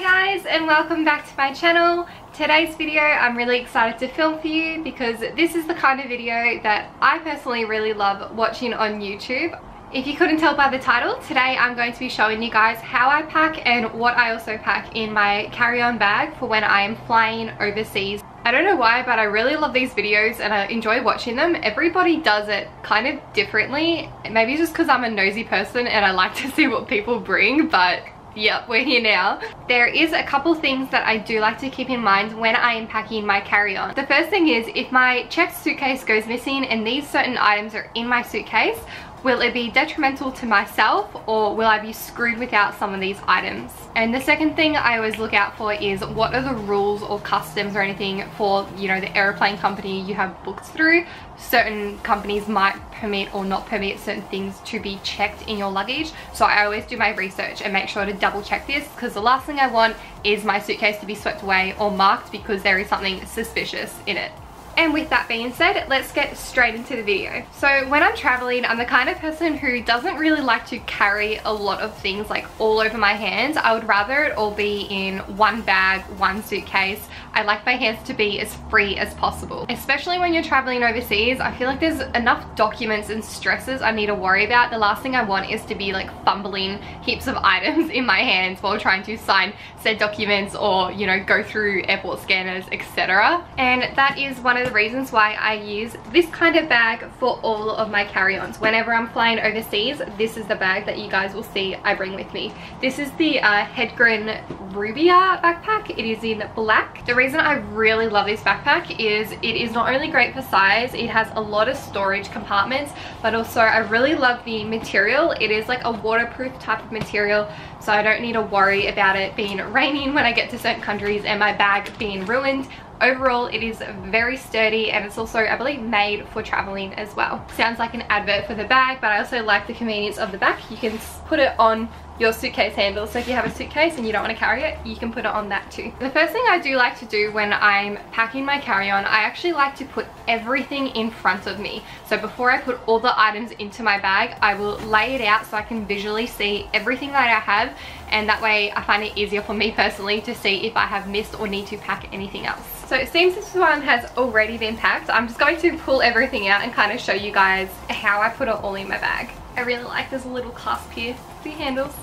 Hi guys, and welcome back to my channel. Today's video I'm really excited to film for you because this is the kind of video that I personally really love watching on YouTube. If you couldn't tell by the title, today I'm going to be showing you guys how I pack and what I also pack in my carry-on bag for when I am flying overseas. I don't know why, but I really love these videos and I enjoy watching them. Everybody does it kind of differently. Maybe just because I'm a nosy person and I like to see what people bring, but yep, we're here now. There is a couple things that I do like to keep in mind when I am packing my carry-on. The first thing is, if my checked suitcase goes missing and these certain items are in my suitcase, will it be detrimental to myself or will I be screwed without some of these items? And the second thing I always look out for is what are the rules or customs or anything for, you know, the airplane company you have booked through. Certain companies might permit or not permit certain things to be checked in your luggage. So I always do my research and make sure to double check this, because the last thing I want is my suitcase to be swept away or marked because there is something suspicious in it. And with that being said, let's get straight into the video. So when I'm traveling, I'm the kind of person who doesn't really like to carry a lot of things like all over my hands. I would rather it all be in one bag, one suitcase. I like my hands to be as free as possible. Especially when you're traveling overseas, I feel like there's enough documents and stresses I need to worry about. The last thing I want is to be like fumbling heaps of items in my hands while trying to sign said documents or, you know, go through airport scanners, etc. And that is one of the reasons why I use this kind of bag for all of my carry-ons. Whenever I'm flying overseas, this is the bag that you guys will see I bring with me. This is the Hedgren Rubia backpack. It is in black. The reason I really love this backpack is it is not only great for size, it has a lot of storage compartments, but also I really love the material. It is like a waterproof type of material, so I don't need to worry about it being raining when I get to certain countries and my bag being ruined. Overall, it is very sturdy and it's also, I believe, made for traveling as well. Sounds like an advert for the bag, but I also like the convenience of the back. You can put it on your suitcase handle, so if you have a suitcase and you don't want to carry it, you can put it on that too. The first thing I do like to do when I'm packing my carry-on, I actually like to put everything in front of me. So before I put all the items into my bag, I will lay it out so I can visually see everything that I have, and that way I find it easier for me personally to see if I have missed or need to pack anything else. So it seems this one has already been packed. I'm just going to pull everything out and kind of show you guys how I put it all in my bag. I really like this little clasp here. See handles?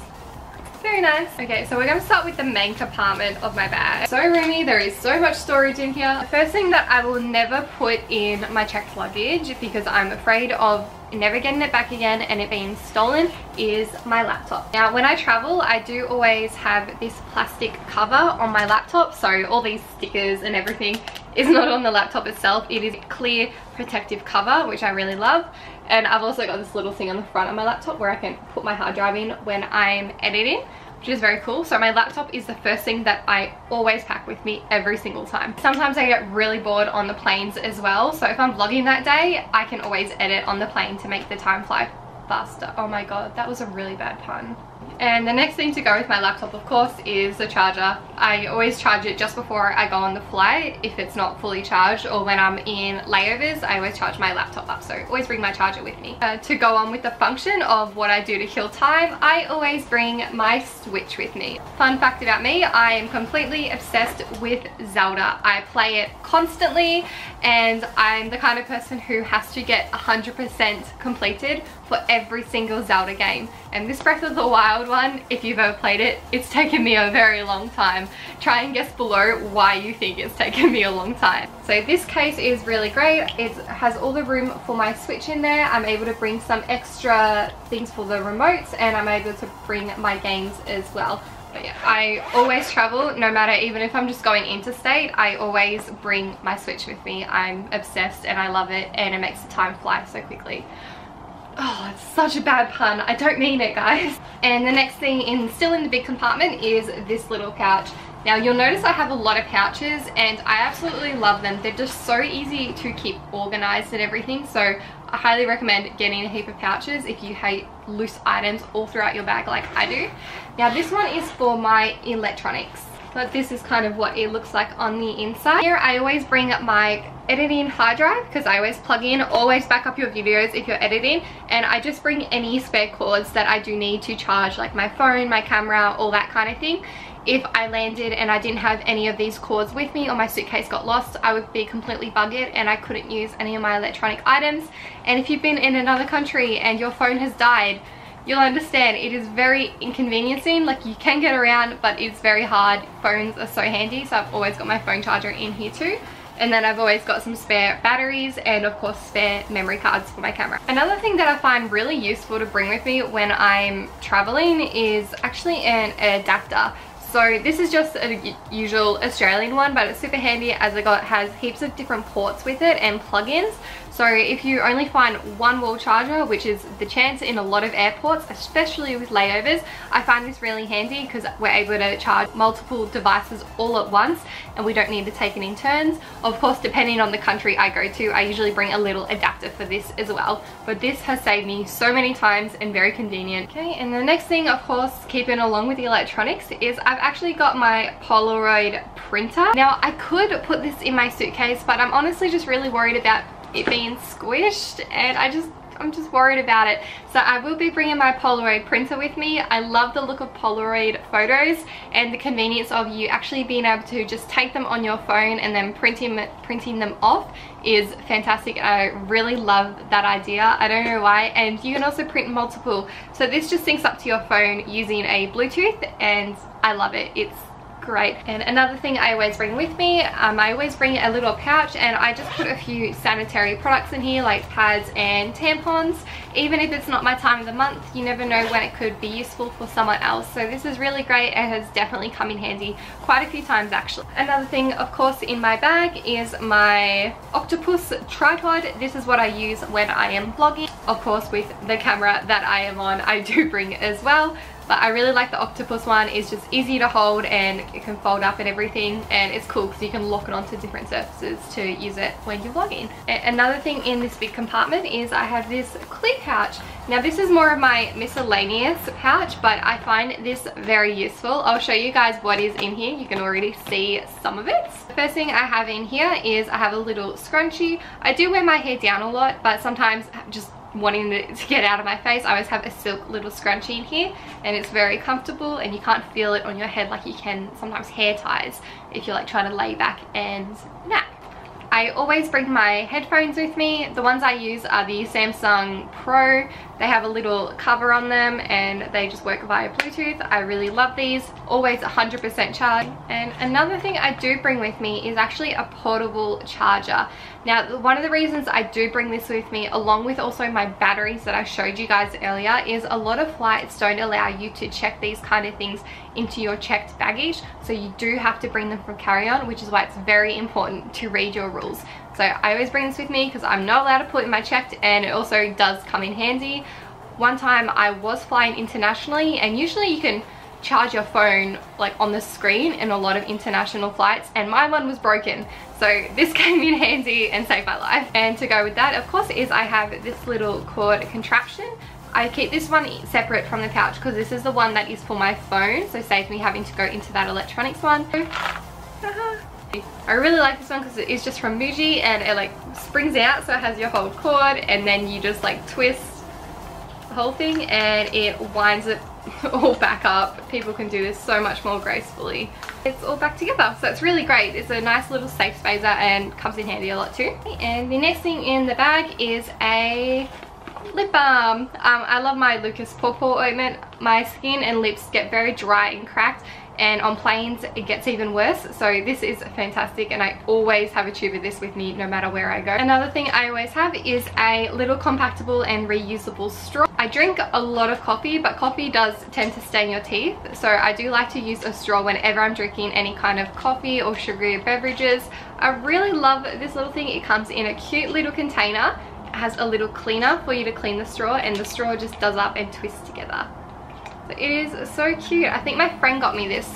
Very nice. Okay, so we're going to start with the main compartment of my bag. So roomy, there is so much storage in here. The first thing that I will never put in my checked luggage, because I'm afraid of never getting it back again and it being stolen, is my laptop. Now when I travel, I do always have this plastic cover on my laptop, so all these stickers and everything is not on the laptop itself. It is a clear protective cover, which I really love. And I've also got this little thing on the front of my laptop where I can put my hard drive in when I'm editing, which is very cool. So my laptop is the first thing that I always pack with me every single time. Sometimes I get really bored on the planes as well, so if I'm vlogging that day, I can always edit on the plane to make the time fly faster. Oh my god, that was a really bad pun. And the next thing to go with my laptop, of course, is the charger. I always charge it just before I go on the flight if it's not fully charged, or when I'm in layovers, I always charge my laptop up, so always bring my charger with me. To go on with the function of what I do to kill time, I always bring my Switch with me. Fun fact about me, I am completely obsessed with Zelda. I play it constantly and I'm the kind of person who has to get 100% completed for every single Zelda game. And this Breath of the Wild one, if you've ever played it, it's taken me a very long time. Try and guess below why you think it's taken me a long time. So this case is really great. It has all the room for my Switch in there. I'm able to bring some extra things for the remotes, and I'm able to bring my games as well. But yeah, I always travel, no matter, even if I'm just going interstate, I always bring my Switch with me. I'm obsessed and I love it, and it makes the time fly so quickly. Oh, it's such a bad pun. I don't mean it, guys. And the next thing still in the big compartment is this little pouch. Now you'll notice I have a lot of pouches and I absolutely love them. They're just so easy to keep organized and everything. So I highly recommend getting a heap of pouches if you hate loose items all throughout your bag like I do. Now this one is for my electronics. but this is kind of what it looks like on the inside. Here I always bring up my editing hard drive because I always plug in, always back up your videos if you're editing, and I just bring any spare cords that I do need to charge, like my phone, my camera, all that kind of thing. If I landed and I didn't have any of these cords with me, or my suitcase got lost, I would be completely buggered and I couldn't use any of my electronic items. And if you've been in another country and your phone has died, you'll understand it is very inconveniencing. Like, you can get around, but it's very hard. Phones are so handy, so I've always got my phone charger in here too. And then I've always got some spare batteries and of course spare memory cards for my camera. Another thing that I find really useful to bring with me when I'm traveling is actually an adapter. So this is just a usual Australian one, but it's super handy as it has heaps of different ports with it and plugins. So if you only find one wall charger, which is the chance in a lot of airports, especially with layovers, I find this really handy because we're able to charge multiple devices all at once and we don't need to take it in turns. Of course, depending on the country I go to, I usually bring a little adapter for this as well. But this has saved me so many times and very convenient. Okay, and the next thing, of course, keeping along with the electronics, is I've actually got my Polaroid printer. Now, I could put this in my suitcase, but I'm honestly just really worried about it being squished, and I'm just worried about it. So I will be bringing my Polaroid printer with me. I love the look of Polaroid photos and the convenience of you actually being able to just take them on your phone and then printing them off is fantastic. I really love that idea. I don't know why. And you can also print multiple. So this just syncs up to your phone using a Bluetooth, and I love it. It's great. And another thing I always bring with me, I always bring a little pouch, and I just put a few sanitary products in here, like pads and tampons. Even if it's not my time of the month, you never know when it could be useful for someone else. So this is really great and has definitely come in handy quite a few times actually. Another thing, of course, in my bag is my octopus tripod. This is what I use when I am vlogging. Of course, with the camera that I am on, I do bring as well. But I really like the octopus one. It's just easy to hold and it can fold up and everything, and it's cool because you can lock it onto different surfaces to use it when you're vlogging. Another thing in this big compartment is I have this clear pouch. Now this is more of my miscellaneous pouch, but I find this very useful. I'll show you guys what is in here. You can already see some of it. The first thing I have in here is I have a little scrunchie. I do wear my hair down a lot, but sometimes just wanting to get out of my face, I always have a silk little scrunchie in here, and it's very comfortable and you can't feel it on your head like you can sometimes hair ties if you're like trying to lay back and nap. I always bring my headphones with me. The ones I use are the Samsung Pro. They have a little cover on them and they just work via Bluetooth. I really love these. Always 100% charge. And another thing I do bring with me is actually a portable charger. Now, one of the reasons I do bring this with me, along with also my batteries that I showed you guys earlier, is a lot of flights don't allow you to check these kind of things into your checked baggage. So you do have to bring them from carry-on, which is why it's very important to read your rules. So I always bring this with me because I'm not allowed to put it in my checked, and it also does come in handy. One time I was flying internationally, and usually you can charge your phone like on the screen in a lot of international flights, and my one was broken. So this came in handy and saved my life. And to go with that, of course, is I have this little cord contraption. I keep this one separate from the pouch because this is the one that is for my phone, so it saves me having to go into that electronics one. I really like this one because it is just from Muji, and it like springs out, so it has your whole cord, and then you just like twist the whole thing and it winds it all back up. People can do this so much more gracefully. It's all back together, so it's really great. It's a nice little safe spacer and comes in handy a lot too. And the next thing in the bag is a lip balm. I love my Lucas Paw ointment. My skin and lips get very dry and cracked, and on planes it gets even worse, so this is fantastic, and I always have a tube of this with me no matter where I go. Another thing I always have is a little compactable and reusable straw. I drink a lot of coffee, but coffee does tend to stain your teeth, so I do like to use a straw whenever I'm drinking any kind of coffee or sugary beverages. I really love this little thing. It comes in a cute little container. It has a little cleaner for you to clean the straw, and the straw just does up and twists together. So it is so cute. I think my friend got me this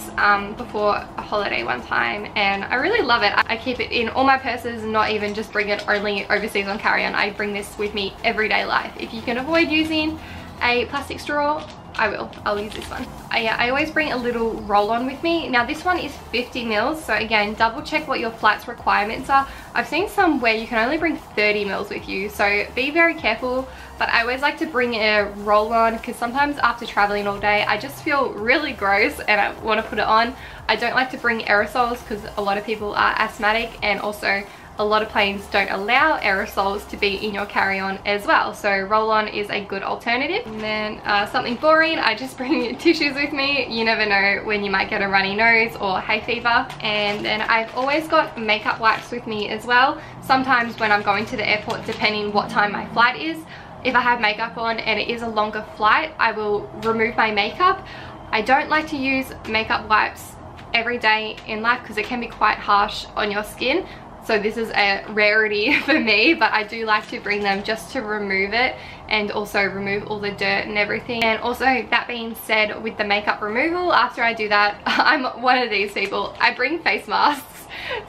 before a holiday one time, and I really love it. I keep it in all my purses, not even just bring it only overseas on carry-on. I bring this with me everyday life. If you can avoid using a plastic straw, I'll use this one. I always bring a little roll-on with me. Now this one is 50 mils, so again, double check what your flight's requirements are. I've seen some where you can only bring 30 mils with you, so be very careful. But I always like to bring a roll-on because sometimes after traveling all day, I just feel really gross and I want to put it on. I don't like to bring aerosols because a lot of people are asthmatic, and also a lot of planes don't allow aerosols to be in your carry-on as well. So roll-on is a good alternative. And then something boring, I just bring tissues with me. You never know when you might get a runny nose or hay fever. And then I've always got makeup wipes with me as well. Sometimes when I'm going to the airport, depending what time my flight is, if I have makeup on and it is a longer flight, I will remove my makeup. I don't like to use makeup wipes every day in life because it can be quite harsh on your skin. So this is a rarity for me, but I do like to bring them just to remove it and also remove all the dirt and everything. And also, that being said, with the makeup removal, after I do that, I'm one of these people. I bring face masks.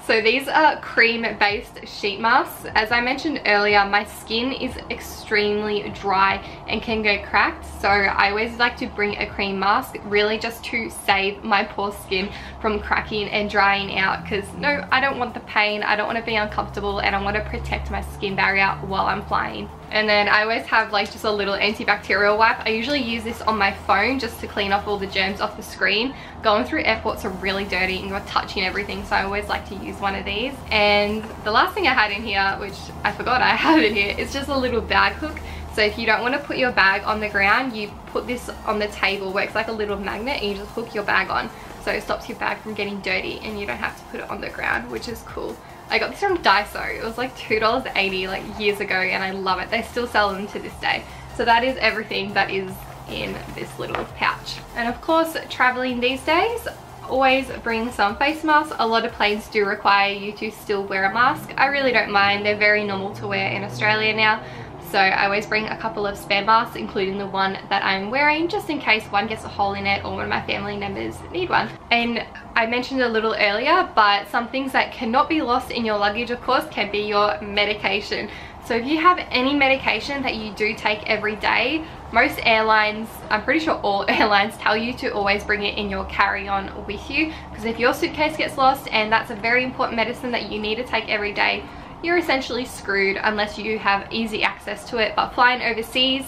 So these are cream-based sheet masks. As I mentioned earlier, my skin is extremely dry and can go cracked. So I always like to bring a cream mask, really just to save my poor skin from cracking and drying out. Because no, I don't want the pain, I don't want to be uncomfortable, and I want to protect my skin barrier while I'm flying. And then I always have like just a little antibacterial wipe. I usually use this on my phone just to clean off all the germs off the screen. Going through airports are really dirty and you're touching everything, so I always like to use one of these. And the last thing I had in here, which I forgot I had in here, is just a little bag hook. So if you don't want to put your bag on the ground, you put this on the table, works like a little magnet, and you just hook your bag on. So it stops your bag from getting dirty and you don't have to put it on the ground, which is cool. I got this from Daiso. It was like $2.80 like years ago, and I love it. They still sell them to this day. So that is everything that is in this little pouch. And of course, traveling these days, always bring some face masks. A lot of planes do require you to still wear a mask. I really don't mind. They're very normal to wear in Australia now. So I always bring a couple of spare masks, including the one that I'm wearing, just in case one gets a hole in it or one of my family members need one. And I mentioned a little earlier, but some things that cannot be lost in your luggage, of course, can be your medication. So if you have any medication that you do take every day, most airlines, I'm pretty sure all airlines, tell you to always bring it in your carry-on with you, because if your suitcase gets lost and that's a very important medicine that you need to take every day, you're essentially screwed unless you have easy access to it. But flying overseas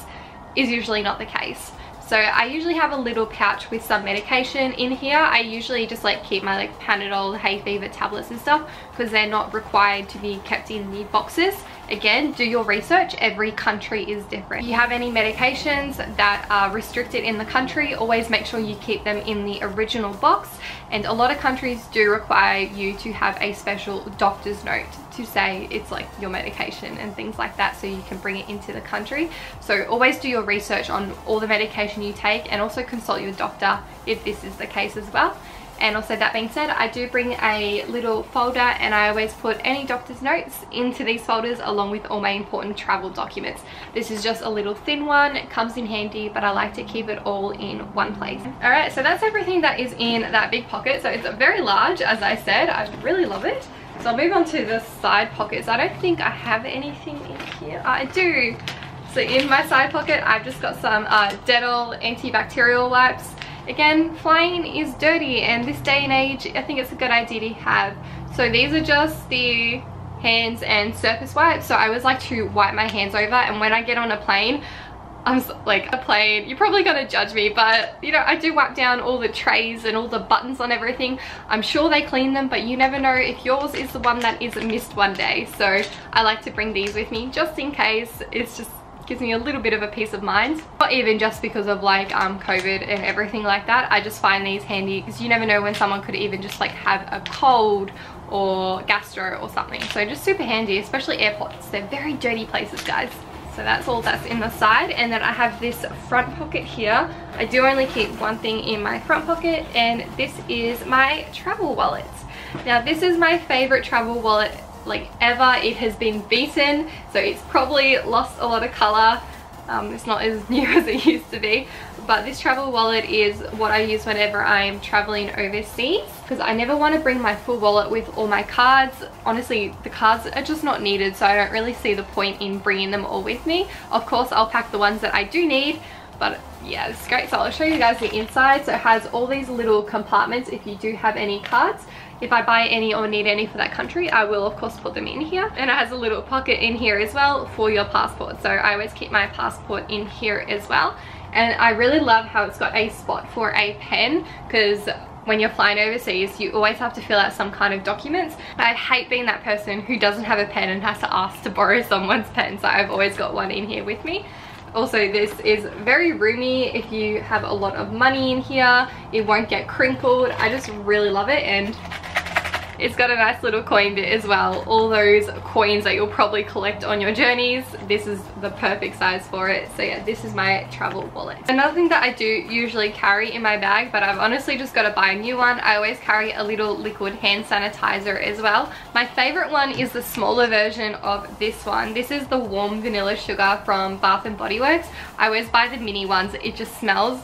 is usually not the case. So I usually have a little pouch with some medication in here. I usually just like keep my like Panadol, hay fever tablets and stuff, because they're not required to be kept in the boxes. Again, do your research. Every country is different. If you have any medications that are restricted in the country, always make sure you keep them in the original box. And a lot of countries do require you to have a special doctor's note to say it's like your medication and things like that, so you can bring it into the country. So always do your research on all the medication you take, and also consult your doctor if this is the case as well. And also, that being said, I do bring a little folder, and I always put any doctor's notes into these folders along with all my important travel documents. This is just a little thin one. It comes in handy, but I like to keep it all in one place. Alright, so that's everything that is in that big pocket. So it's very large, as I said. I really love it. So I'll move on to the side pockets. I don't think I have anything in here. I do. So in my side pocket, I've just got some Dettol antibacterial wipes. Again, flying is dirty, and this day and age, I think it's a good idea to have. So these are just the hands and surface wipes. So I always like to wipe my hands over, and when I get on a plane, you're probably gonna judge me, but you know, I do wipe down all the trays and all the buttons on everything. I'm sure they clean them, but you never know if yours is the one that is missed one day. So I like to bring these with me just in case. It's just gives me a little bit of a peace of mind. Not even just because of like COVID and everything like that. I just find these handy because you never know when someone could even just like have a cold or gastro or something. So just super handy, especially airports. They're very dirty places, guys. So that's all that's in the side. And then I have this front pocket here. I do only keep one thing in my front pocket, and this is my travel wallet. Now this is my favorite travel wallet like ever. It has been beaten, so it's probably lost a lot of color. It's not as new as it used to be, but this travel wallet is what I use whenever I'm traveling overseas, because I never want to bring my full wallet with all my cards. Honestly, the cards are just not needed, so I don't really see the point in bringing them all with me. Of course, I'll pack the ones that I do need, but yeah, it's great. So I'll show you guys the inside. So it has all these little compartments if you do have any cards. If I buy any or need any for that country, I will of course put them in here. And it has a little pocket in here as well for your passport. So I always keep my passport in here as well. And I really love how it's got a spot for a pen, because when you're flying overseas, you always have to fill out some kind of documents. I hate being that person who doesn't have a pen and has to ask to borrow someone's pen, so I've always got one in here with me. Also, this is very roomy. If you have a lot of money in here, it won't get crinkled. I just really love it, and it's got a nice little coin bit as well. All those coins that you'll probably collect on your journeys, this is the perfect size for it. So yeah, this is my travel wallet. Another thing that I do usually carry in my bag, but I've honestly just got to buy a new one, I always carry a little liquid hand sanitizer as well. My favorite one is the smaller version of this one. This is the warm vanilla sugar from Bath and Body Works. I always buy the mini ones. It just smells,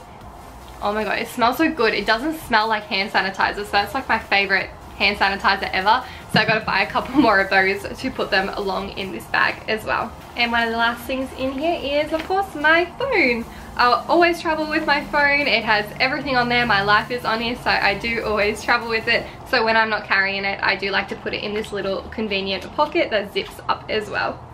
oh my god, it smells so good. It doesn't smell like hand sanitizer, so that's like my favorite hand sanitizer ever. So I gotta buy a couple more of those to put them along in this bag as well. And one of the last things in here is of course my phone. I'll always travel with my phone. It has everything on there. My life is on here, so I do always travel with it. So when I'm not carrying it, I do like to put it in this little convenient pocket that zips up as well.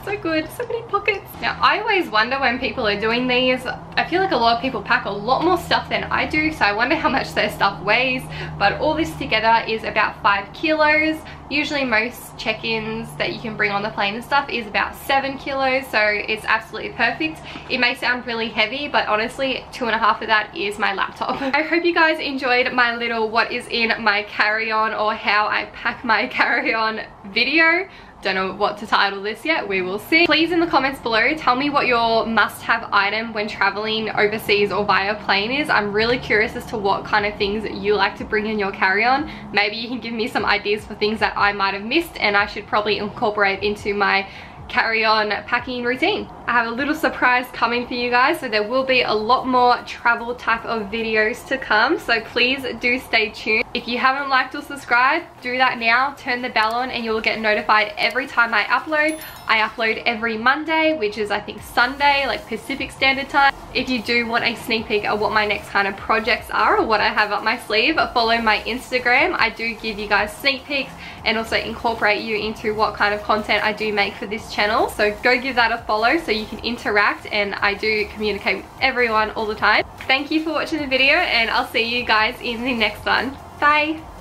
So good, so many pockets. Now I always wonder when people are doing these, I feel like a lot of people pack a lot more stuff than I do, so I wonder how much their stuff weighs. But all this together is about 5 kilos. Usually most check-ins that you can bring on the plane and stuff is about 7 kilos, so it's absolutely perfect. It may sound really heavy, but honestly 2.5 of that is my laptop. I hope you guys enjoyed my little what is in my carry-on or how I pack my carry-on video. Don't know what to title this yet, we will see. Please in the comments below tell me what your must-have item when traveling overseas or via plane is. I'm really curious as to what kind of things you like to bring in your carry-on. Maybe you can give me some ideas for things that I might have missed and I should probably incorporate into my carry-on packing routine. I have a little surprise coming for you guys, so there will be a lot more travel type of videos to come, so please do stay tuned. If you haven't liked or subscribed, do that now. Turn the bell on and you'll get notified every time I upload. I upload every Monday, which is I think Sunday, like Pacific Standard Time. If you do want a sneak peek at what my next kind of projects are or what I have up my sleeve, follow my Instagram. I do give you guys sneak peeks and also incorporate you into what kind of content I do make for this channel. So go give that a follow so you can interact, and I do communicate with everyone all the time. Thank you for watching the video, and I'll see you guys in the next one. Bye!